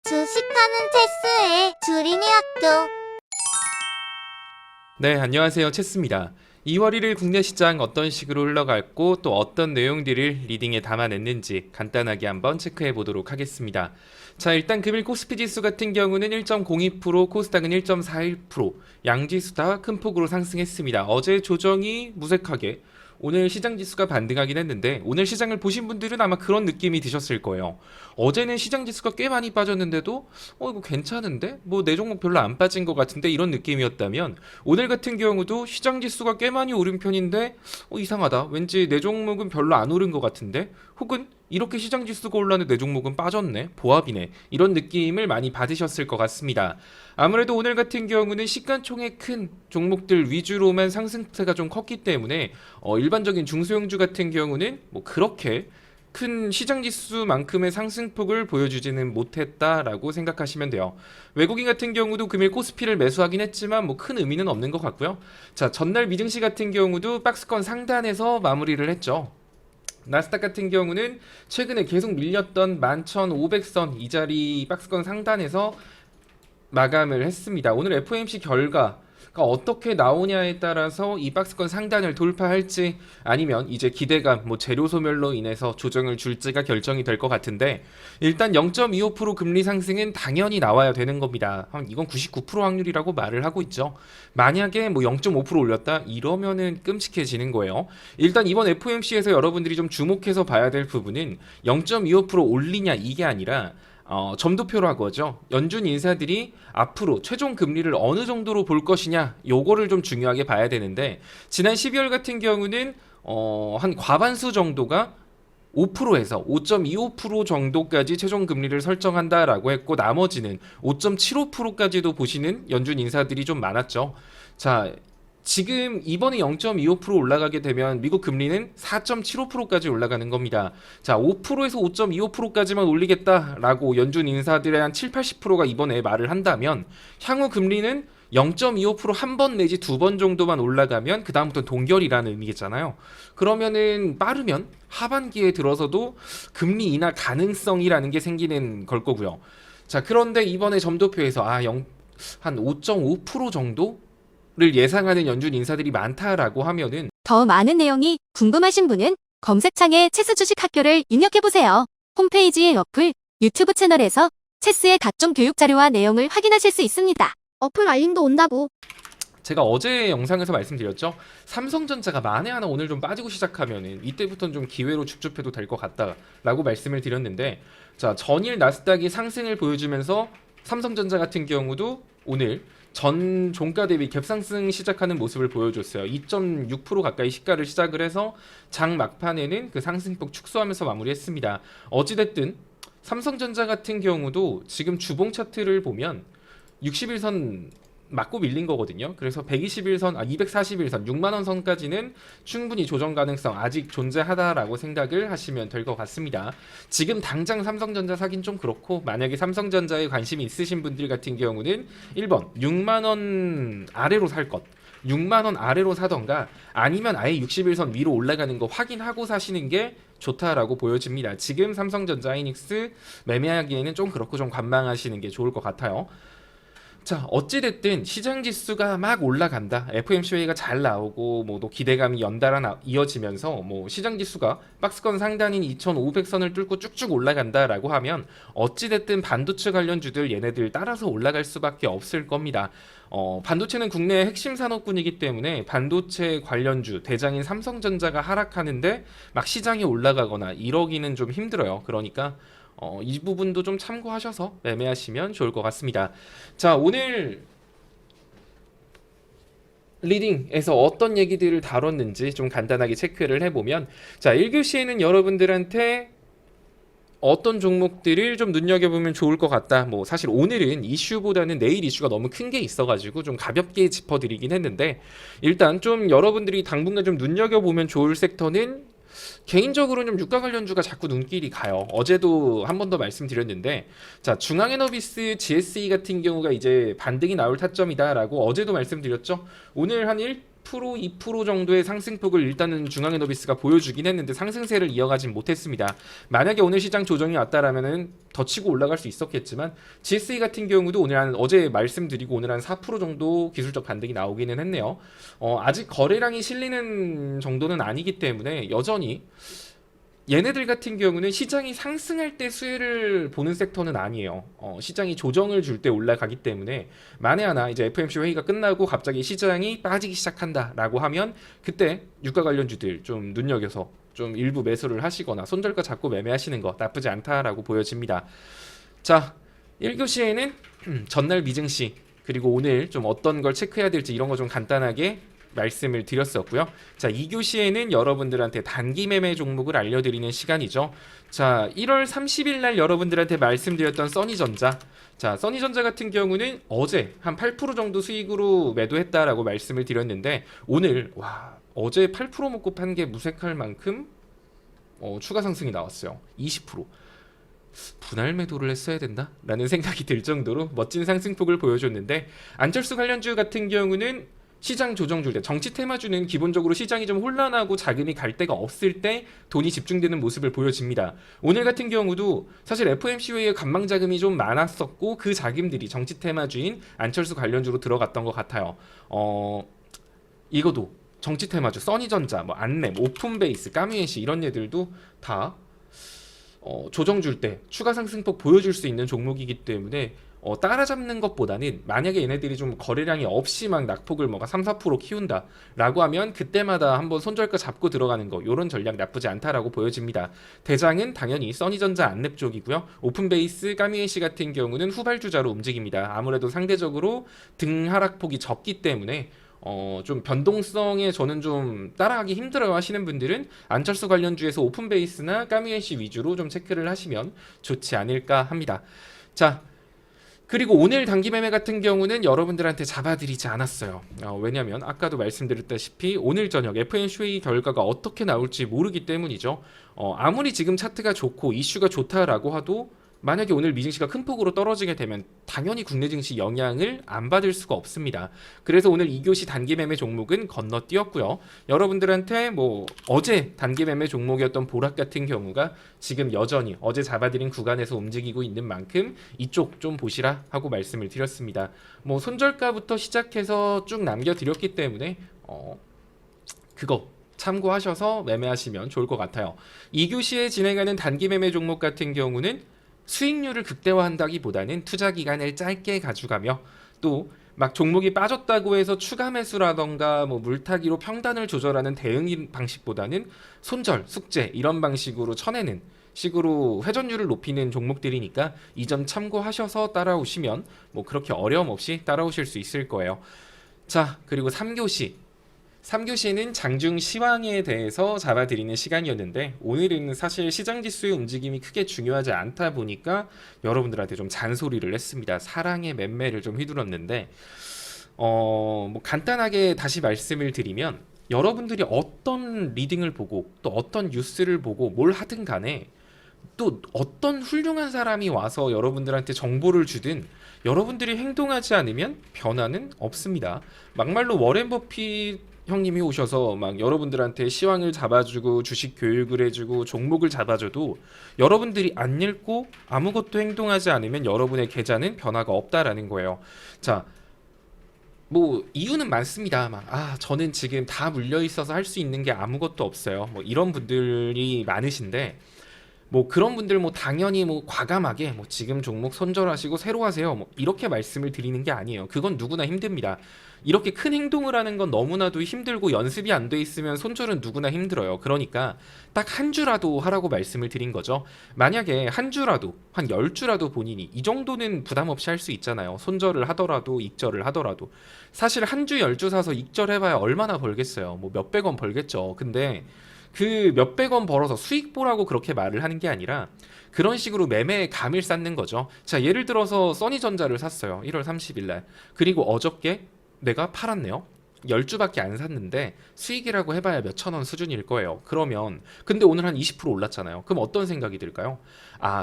주식하는 체스의 주린이 학교. 네, 안녕하세요. 체스입니다. 2월 1일 국내 시장 어떤 식으로 흘러갔고 또 어떤 내용들을 리딩에 담아냈는지 간단하게 한번 체크해 보도록 하겠습니다. 자, 일단 금일 코스피 지수 같은 경우는 1.02%, 코스닥은 1.41%, 양지수 다 큰 폭으로 상승했습니다. 어제 조정이 무색하게 오늘 시장 지수가 반등하긴 했는데 오늘 시장을 보신 분들은 아마 그런 느낌이 드셨을 거예요. 어제는 시장 지수가 꽤 많이 빠졌는데도 이거 괜찮은데? 뭐 내 종목 별로 안 빠진 것 같은데 이런 느낌이었다면 오늘 같은 경우도 시장 지수가 꽤 많이 오른 편인데 이상하다. 왠지 내 종목은 별로 안 오른 것 같은데? 혹은 이렇게 시장 지수가 올랐는데 내 종목은 빠졌네? 보합이네? 이런 느낌을 많이 받으셨을 것 같습니다. 아무래도 오늘 같은 경우는 시가총액 큰 종목들 위주로만 상승세가 좀 컸기 때문에 일반적인 중소형주 같은 경우는 뭐 그렇게 큰 시장 지수만큼의 상승폭을 보여주지는 못했다라고 생각하시면 돼요. 외국인 같은 경우도 금일 코스피를 매수하긴 했지만 뭐 큰 의미는 없는 것 같고요. 자, 전날 미증시 같은 경우도 박스권 상단에서 마무리를 했죠. 나스닥 같은 경우는 최근에 계속 밀렸던 11,500선 이 자리 박스권 상단에서 마감을 했습니다. 오늘 FOMC 결과가 어떻게 나오냐에 따라서 이 박스권 상단을 돌파할지 아니면 이제 기대감 재료 소멸로 인해서 조정을 줄지가 결정이 될 것 같은데 일단 0.25% 금리 상승은 당연히 나와야 되는 겁니다. 이건 99% 확률이라고 말을 하고 있죠. 만약에 0.5% 올렸다 이러면은 끔찍해지는 거예요. 일단 이번 FOMC에서 여러분들이 좀 주목해서 봐야 될 부분은 0.25% 올리냐 이게 아니라 점도표라고 하죠. 연준 인사들이 앞으로 최종 금리를 어느 정도로 볼 것이냐 요거를 좀 중요하게 봐야 되는데 지난 12월 같은 경우는 한 과반수 정도가 5%에서 5.25% 정도까지 최종 금리를 설정한다라고 했고 나머지는 5.75%까지도 보시는 연준 인사들이 좀 많았죠. 자, 지금 이번에 0.25% 올라가게 되면 미국 금리는 4.75%까지 올라가는 겁니다. 자, 5%에서 5.25%까지만 올리겠다라고 연준 인사들의 한 7, 80%가 이번에 말을 한다면 향후 금리는 0.25% 한 번 내지 두 번 정도만 올라가면 그 다음부터는 동결이라는 의미겠잖아요. 그러면은 빠르면 하반기에 들어서도 금리 인하 가능성이라는 게 생기는 걸 거고요. 자, 그런데 이번에 점도표에서 한 5.5% 정도? 를 예상하는 연준 인사들이 많다라고 하면은 더 많은 내용이 궁금하신 분은 검색창에 체스 주식 학교를 입력해보세요. 홈페이지의 어플, 유튜브 채널에서 체스의 각종 교육 자료와 내용을 확인하실 수 있습니다. 어플 알림도 온다고. 제가 어제 영상에서 말씀드렸죠. 삼성전자가 만에 하나 오늘 좀 빠지고 시작하면은 이때부터는 좀 기회로 줍줍해도 될 것 같다라고 말씀을 드렸는데 자, 전일 나스닥이 상승을 보여주면서 삼성전자 같은 경우도 오늘 전 종가 대비 갭상승 시작하는 모습을 보여줬어요. 2.6% 가까이 시가를 시작을 해서 장 막판에는 그 상승폭 축소하면서 마무리했습니다. 어찌됐든 삼성전자 같은 경우도 지금 주봉 차트를 보면 60일선 맞고 밀린 거거든요. 그래서 121선, 241선, 6만원 선까지는 충분히 조정 가능성 아직 존재하다라고 생각을 하시면 될 것 같습니다. 지금 당장 삼성전자 사긴 좀 그렇고 만약에 삼성전자에 관심이 있으신 분들 같은 경우는 1번 6만원 아래로 살 것 6만원 아래로 사던가 아니면 아예 61선 위로 올라가는 거 확인하고 사시는 게 좋다라고 보여집니다. 지금 삼성전자 하이닉스 매매하기에는 좀 그렇고 좀 관망하시는 게 좋을 것 같아요. 자, 어찌됐든 시장 지수가 막 올라간다. FOMC 회의가 잘 나오고 또 기대감이 연달아 이어지면서 시장 지수가 박스권 상단인 2,500선을 뚫고 쭉쭉 올라간다라고 하면 어찌됐든 반도체 관련주들 얘네들 따라서 올라갈 수밖에 없을 겁니다. 반도체는 국내의 핵심 산업군이기 때문에 반도체 관련주 대장인 삼성전자가 하락하는데 막 시장이 올라가거나 이러기는 좀 힘들어요. 그러니까 이 부분도 좀 참고하셔서 매매하시면 좋을 것 같습니다. 자, 오늘 리딩에서 어떤 얘기들을 다뤘는지 좀 간단하게 체크를 해보면 자, 1교시에는 여러분들한테 어떤 종목들을 좀 눈여겨보면 좋을 것 같다. 사실 오늘은 이슈보다는 내일 이슈가 너무 큰 게 있어가지고 좀 가볍게 짚어드리긴 했는데 일단 좀 여러분들이 당분간 좀 눈여겨보면 좋을 섹터는 개인적으로는 좀 유가 관련주가 자꾸 눈길이 가요. 어제도 한 번 더 말씀드렸는데 자, 중앙에너비스 GSE 같은 경우가 이제 반등이 나올 타점이다라고 어제도 말씀드렸죠. 오늘 한 2% 정도의 상승폭을 일단은 중앙에너비스가 보여주긴 했는데 상승세를 이어가진 못했습니다. 만약에 오늘 시장 조정이 왔다라면은 더 치고 올라갈 수 있었겠지만 GSE 같은 경우도 오늘 어제 말씀드리고 오늘 한 4% 정도 기술적 반등이 나오기는 했네요. 아직 거래량이 실리는 정도는 아니기 때문에 여전히 얘네들 같은 경우는 시장이 상승할 때 수혜를 보는 섹터는 아니에요. 시장이 조정을 줄 때 올라가기 때문에 만에 하나 이제 FOMC 회의가 끝나고 갑자기 시장이 빠지기 시작한다라고 하면 그때 유가 관련주들 좀 눈여겨서 좀 일부 매수를 하시거나 손절가 잡고 매매하시는 거 나쁘지 않다라고 보여집니다. 자, 1교시에는 전날 미증시 그리고 오늘 좀 어떤 걸 체크해야 될지 이런 거 좀 간단하게 말씀을 드렸었고요. 자, 2교시에는 여러분들한테 단기 매매 종목을 알려드리는 시간이죠. 자, 1월 30일 날 여러분들한테 말씀드렸던 써니전자. 자, 써니전자 같은 경우는 어제 한 8% 정도 수익으로 매도했다라고 말씀을 드렸는데 오늘 어제 8% 먹고 판 게 무색할 만큼 추가 상승이 나왔어요. 20%. 분할 매도를 했어야 된다? 라는 생각이 들 정도로 멋진 상승폭을 보여줬는데 안철수 관련주 같은 경우는 시장 조정 줄 때 정치 테마주는 기본적으로 시장이 좀 혼란하고 자금이 갈 데가 없을 때 돈이 집중되는 모습을 보여집니다. 오늘 같은 경우도 사실 FOMC 회의에 관망 자금이 좀 많았었고 그 자금들이 정치 테마주인 안철수 관련주로 들어갔던 것 같아요. 이거도 정치 테마주 써니전자, 뭐 안랩, 오픈베이스, 까뮤에시 이런 애들도 다 조정 줄 때 추가 상승폭 보여줄 수 있는 종목이기 때문에 따라잡는 것보다는 만약에 얘네들이 좀 거래량이 없이 막 낙폭을 3, 4% 키운다 라고 하면 그때마다 한번 손절가 잡고 들어가는 거 요런 전략 나쁘지 않다라고 보여집니다. 대장은 당연히 써니전자 안랩 쪽이고요. 오픈베이스, 까미에시 같은 경우는 후발주자로 움직입니다. 아무래도 상대적으로 등 하락폭이 적기 때문에 좀 변동성에 저는 좀 따라가기 힘들어요 하시는 분들은 안철수 관련주에서 오픈베이스나 까미에시 위주로 좀 체크를 하시면 좋지 않을까 합니다. 자, 그리고 오늘 단기 매매 같은 경우는 여러분들한테 잡아드리지 않았어요. 왜냐면 아까도 말씀드렸다시피 오늘 저녁 FOMC 회의 결과가 어떻게 나올지 모르기 때문이죠. 아무리 지금 차트가 좋고 이슈가 좋다라고 해도 만약에 오늘 미증시가 큰 폭으로 떨어지게 되면 당연히 국내 증시 영향을 안 받을 수가 없습니다. 그래서 오늘 2교시 단기 매매 종목은 건너뛰었고요. 여러분들한테 어제 단기 매매 종목이었던 보락 같은 경우가 지금 여전히 어제 잡아드린 구간에서 움직이고 있는 만큼 이쪽 좀 보시라 하고 말씀을 드렸습니다. 손절가부터 시작해서 쭉 남겨드렸기 때문에 그거 참고하셔서 매매하시면 좋을 것 같아요. 2교시에 진행하는 단기 매매 종목 같은 경우는 수익률을 극대화한다기보다는 투자 기간을 짧게 가져가며 또 막 종목이 빠졌다고 해서 추가 매수라던가 물타기로 평단을 조절하는 대응 방식보다는 손절, 숙제 이런 방식으로 쳐내는 식으로 회전율을 높이는 종목들이니까 이 점 참고하셔서 따라오시면 그렇게 어려움 없이 따라오실 수 있을 거예요. 자, 그리고 3교시는 장중 시황에 대해서 잡아드리는 시간이었는데 오늘은 사실 시장지수의 움직임이 크게 중요하지 않다 보니까 여러분들한테 좀 잔소리를 했습니다. 사랑의 맴매를 좀 휘둘렀는데 간단하게 다시 말씀을 드리면 여러분들이 어떤 리딩을 보고 또 어떤 뉴스를 보고 뭘 하든 간에 또 어떤 훌륭한 사람이 와서 여러분들한테 정보를 주든 여러분들이 행동하지 않으면 변화는 없습니다. 막말로 워렌 버핏 형님이 오셔서 막 여러분들한테 시황을 잡아주고 주식 교육을 해주고 종목을 잡아줘도 여러분들이 안 읽고 아무것도 행동하지 않으면 여러분의 계좌는 변화가 없다라는 거예요. 자, 이유는 많습니다. 저는 지금 다 물려 있어서 할 수 있는 게 아무것도 없어요. 이런 분들이 많으신데 그런 분들 당연히 과감하게 지금 종목 손절하시고 새로 하세요 이렇게 말씀을 드리는 게 아니에요. 그건 누구나 힘듭니다. 이렇게 큰 행동을 하는 건 너무나도 힘들고 연습이 안 돼 있으면 손절은 누구나 힘들어요. 그러니까 딱 한 주라도 하라고 말씀을 드린 거죠. 만약에 한 주라도 한 10주라도 본인이 이 정도는 부담 없이 할 수 있잖아요. 손절을 하더라도 익절을 하더라도 사실 한 주 10주 사서 익절해봐야 얼마나 벌겠어요. 몇백 원 벌겠죠. 근데 그 몇백 원 벌어서 수익 보라고 그렇게 말을 하는 게 아니라 그런 식으로 매매의 감을 쌓는 거죠. 자, 예를 들어서 써니전자를 샀어요. 1월 30일 날. 그리고 어저께 내가 팔았네요. 10주밖에 안 샀는데 수익이라고 해봐야 몇천 원 수준일 거예요. 그러면 근데 오늘 한 20% 올랐잖아요. 그럼 어떤 생각이 들까요?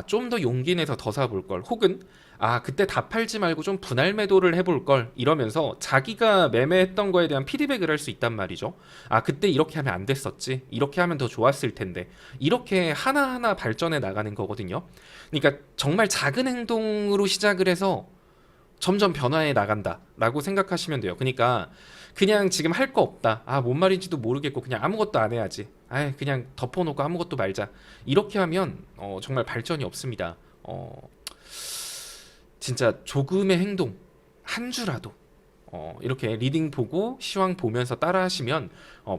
좀 더 용기 내서 더 사볼 걸. 혹은 아, 그때 다 팔지 말고 좀 분할 매도를 해볼 걸 이러면서 자기가 매매했던 거에 대한 피드백을 할 수 있단 말이죠. 아, 그때 이렇게 하면 안 됐었지. 이렇게 하면 더 좋았을 텐데. 이렇게 하나하나 발전해 나가는 거거든요. 그러니까 정말 작은 행동으로 시작을 해서 점점 변화해 나간다라고 생각하시면 돼요. 그러니까 그냥 지금 할 거 없다. 아, 뭔 말인지도 모르겠고 그냥 아무것도 안 해야지. 아, 그냥 덮어놓고 아무것도 말자. 이렇게 하면 정말 발전이 없습니다. 진짜 조금의 행동 한 주라도 이렇게 리딩 보고 시황 보면서 따라 하시면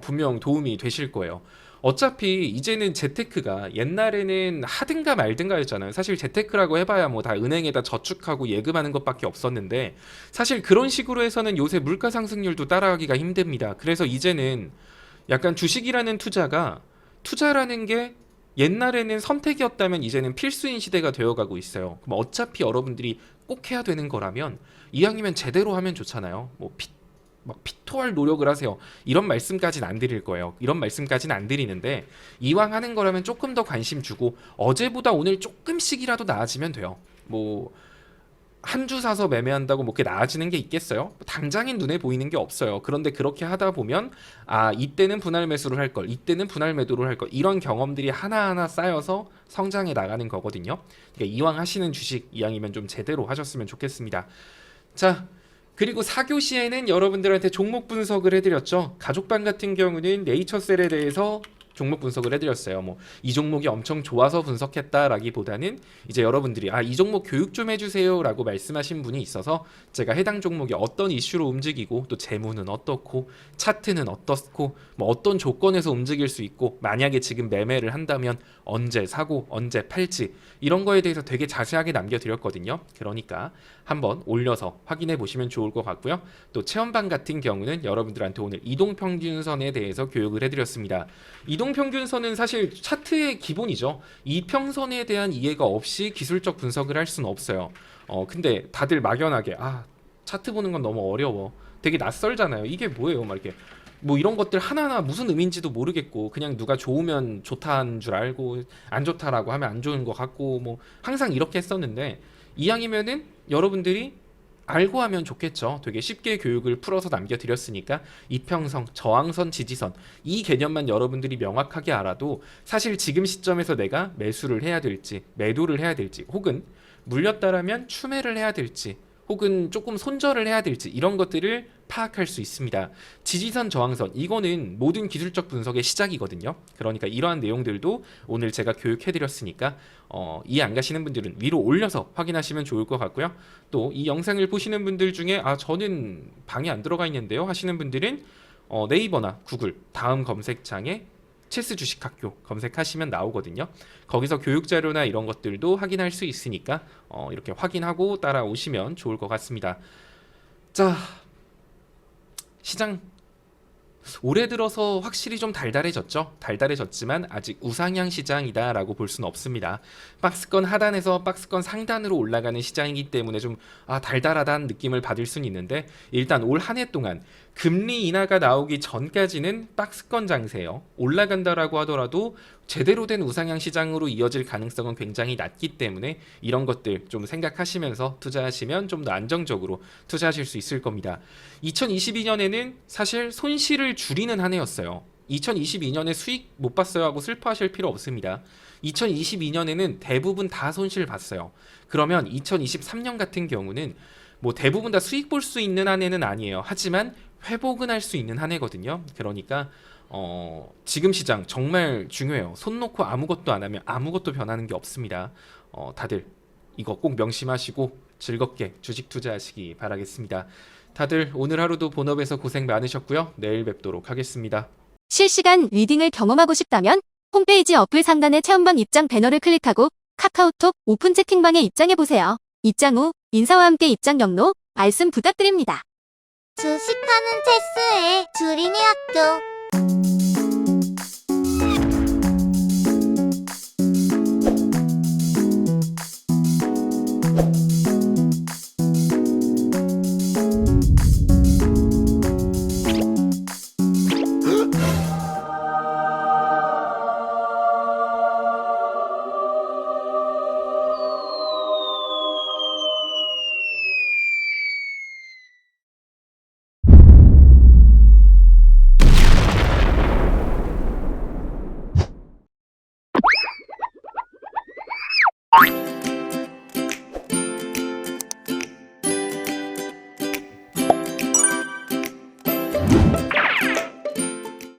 분명 도움이 되실 거예요. 어차피 이제는 재테크가 옛날에는 하든가 말든가였잖아요. 사실 재테크라고 해봐야 뭐 다 은행에다 저축하고 예금하는 것밖에 없었는데 사실 그런 식으로 해서는 요새 물가 상승률도 따라가기가 힘듭니다. 그래서 이제는 약간 주식이라는 투자라는 게 옛날에는 선택이었다면 이제는 필수인 시대가 되어가고 있어요. 그럼 어차피 여러분들이 꼭 해야 되는 거라면 이왕이면 제대로 하면 좋잖아요. 막 피토할 노력을 하세요. 이런 말씀까지는 안 드릴 거예요. 이런 말씀까지는 안 드리는데 이왕 하는 거라면 조금 더 관심 주고 어제보다 오늘 조금씩이라도 나아지면 돼요. 뭐 한 주 사서 매매한다고 뭐 그게 나아지는 게 있겠어요? 당장엔 눈에 보이는 게 없어요. 그런데 그렇게 하다 보면 아, 이때는 분할 매수를 할 걸, 이때는 분할 매도를 할 걸, 이런 경험들이 하나하나 쌓여서 성장해 나가는 거거든요. 그러니까 이왕 하시는 주식 이왕이면 좀 제대로 하셨으면 좋겠습니다. 자, 그리고 4교시에는 여러분들한테 종목 분석을 해드렸죠. 가족반 같은 경우는 네이처셀에 대해서 종목 분석을 해드렸어요. 뭐 이 종목이 엄청 좋아서 분석했다라기보다는 이제 여러분들이 아, 이 종목 교육 좀 해주세요라고 말씀하신 분이 있어서 제가 해당 종목이 어떤 이슈로 움직이고 또 재무는 어떻고 차트는 어떻고 뭐 어떤 조건에서 움직일 수 있고 만약에 지금 매매를 한다면 언제 사고 언제 팔지 이런 거에 대해서 되게 자세하게 남겨드렸거든요. 그러니까 한번 올려서 확인해 보시면 좋을 것 같고요. 또 체험반 같은 경우는 여러분들한테 오늘 이동평균선에 대해서 교육을 해드렸습니다. 이동평균선은 사실 차트의 기본이죠. 이평선에 대한 이해가 없이 기술적 분석을 할 수는 없어요. 근데 다들 막연하게 아, 차트 보는 건 너무 어려워. 되게 낯설잖아요. 이게 뭐예요? 막 이렇게 뭐 이런 것들 하나하나 무슨 의미인지도 모르겠고 그냥 누가 좋으면 좋다는 줄 알고 안 좋다라고 하면 안 좋은 것 같고 뭐 항상 이렇게 했었는데 이왕이면은 여러분들이 알고 하면 좋겠죠. 되게 쉽게 교육을 풀어서 남겨드렸으니까 이평선, 저항선, 지지선 이 개념만 여러분들이 명확하게 알아도 사실 지금 시점에서 내가 매수를 해야 될지 매도를 해야 될지 혹은 물렸다라면 추매를 해야 될지 혹은 조금 손절을 해야 될지 이런 것들을 파악할 수 있습니다. 지지선, 저항선 이거는 모든 기술적 분석의 시작이거든요. 그러니까 이러한 내용들도 오늘 제가 교육해드렸으니까 이해 안 가시는 분들은 위로 올려서 확인하시면 좋을 것 같고요. 또 이 영상을 보시는 분들 중에 아, 저는 방에 안 들어가 있는데요 하시는 분들은 네이버나 구글 다음 검색창에 체스 주식학교 검색하시면 나오거든요. 거기서 교육 자료나 이런 것들도 확인할 수 있으니까 이렇게 확인하고 따라오시면 좋을 것 같습니다. 자, 시장 올해 들어서 확실히 좀 달달해졌죠. 달달해졌지만 아직 우상향 시장이다라고 볼 수는 없습니다. 박스권 하단에서 박스권 상단으로 올라가는 시장이기 때문에 좀 달달하다는 느낌을 받을 수는 있는데 일단 올 한 해 동안 금리 인하가 나오기 전까지는 박스권 장세예요. 올라간다라고 하더라도 제대로 된 우상향 시장으로 이어질 가능성은 굉장히 낮기 때문에 이런 것들 좀 생각하시면서 투자하시면 좀 더 안정적으로 투자하실 수 있을 겁니다. 2022년에는 사실 손실을 줄이는 한 해였어요. 2022년에 수익 못 봤어요 하고 슬퍼하실 필요 없습니다. 2022년에는 대부분 다 손실 봤어요. 그러면 2023년 같은 경우는 뭐 대부분 다 수익 볼 수 있는 한 해는 아니에요. 하지만 회복은 할 수 있는 한 해거든요. 그러니까 지금 시장 정말 중요해요. 손 놓고 아무것도 안 하면 아무것도 변하는 게 없습니다. 다들 이거 꼭 명심하시고 즐겁게 주식 투자하시기 바라겠습니다. 다들 오늘 하루도 본업에서 고생 많으셨고요. 내일 뵙도록 하겠습니다. 실시간 리딩을 경험하고 싶다면 홈페이지 어플 상단의 체험방 입장 배너를 클릭하고 카카오톡 오픈 채팅방에 입장해보세요. 입장 후 인사와 함께 입장 경로 말씀 부탁드립니다. 주식하는 체스의 주린이 학교.